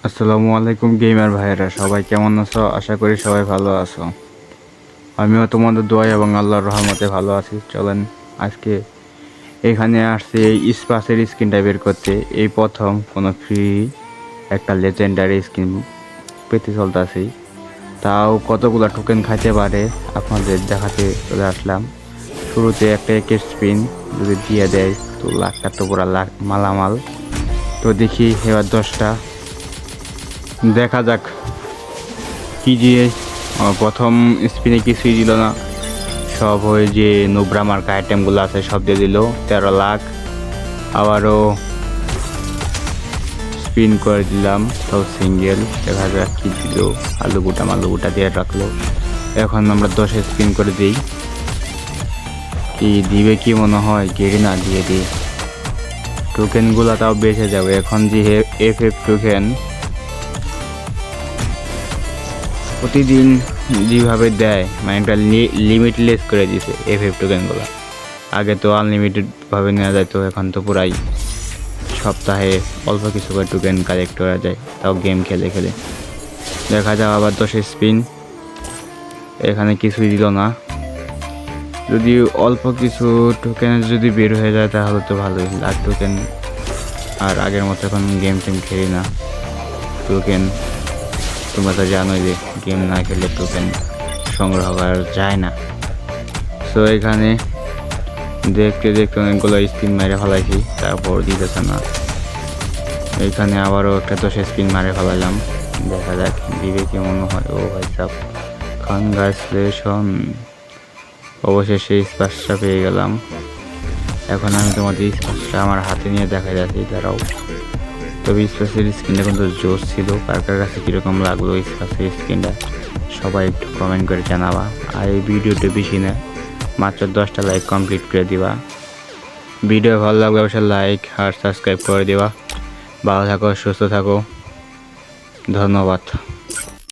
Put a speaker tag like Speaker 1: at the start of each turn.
Speaker 1: আসসালামু আলাইকুম গেমার ভাইয়েরা, সবাই কেমন আছো? আশা করি সবাই ভালো আছো। আমিও তোমাদের দোয়া এবং আল্লাহর রহমতে ভালো আছি। চলেন আজকে এখানে আসছি এই স্পাসের স্কিনটা বের করতে। এই প্রথম কোনো ফ্রি একটা লেজেন্ডারি স্কিন পেতে চলতেছি, তাও কতগুলো টোকেন খাইতে পারে আপনাদের দেখাতে চলে আসলাম। শুরুতে একটা একের স্পিন যদি দিয়ে দেয় তো লাখটা তো পুরা লাখ মালামাল। তো দেখি এবার 10টা, দেখা যাক কি দিয়ে। প্রথম স্পিনে কিছুই দিল না, সব ওই যে নুব্রা মার্কা আইটেমগুলো আছে সব দিয়ে দিল 13 লাখ। আবারও স্পিন করে দিলাম, তাও সিঙ্গেল। দেখা যাক কি দিল। আলু গুটা দিয়ে রাখলো। এখন আমরা 10 স্পিন করে দিই, কি দিবে কি মনে হয়। গেড়ে না দিয়ে দিই, টোকেনগুলো তাও বেঁচে যাবে। এখন যে এফ টোকেন প্রতিদিন যেভাবে দেয়, মানে একটা লিমিটলেস করে দিছে টোকেনগুলো। আগে তো আনলিমিটেডভাবে নেওয়া যায়, তো এখন তো পুরাই সপ্তাহে অল্প কিছু করে টোকেন কালেক্ট করা যায়, তাও গেম খেলে খেলে। দেখা যাক আবার 10 স্পিন, এখানে কিছুই দিল না। যদি অল্প কিছু টোকেন যদি বের হয়ে যায় তাহলে তো ভালোই। লাখ টোকেন আর আগের মতো এখন গেম টেম খেলি না। টোকেন তোমরা তো জানোই যে গেম না খেলে টোকেন সংগ্রহ করা যায় না। সো এখানে দেখতে দেখতে অনেকগুলো স্পিন মেরে ফেলাইছি, তারপর দিতেছে না। এখানে আবারও একটা 10 স্পিন মারে ফেলাইলাম, দেখা যাক দিবে কি মনে হয়। ও ভাই সাব, কনগ্রাচুলেশন, অবশেষে স্পাসটা পেয়ে গেলাম। এখন আমি তোমাদের স্পাসটা আমার হাতে নিয়ে দেখা যাচ্ছি, দাঁড়াও। তবে স্পাসের স্কিনটা কিন্তু জোশ ছিল। কার কার কাছে কীরকম লাগলো স্পাসের স্কিনটা সবাই একটু কমেন্ট করে জানাবা। আর এই ভিডিওটা বেশি না, মাত্র 10টা লাইক কমপ্লিট করে দিবা। ভিডিও ভালো লাগলে অবশ্যই লাইক আর সাবস্ক্রাইব করে দিবা। ভালো থাকো, সুস্থ থাকো, ধন্যবাদ।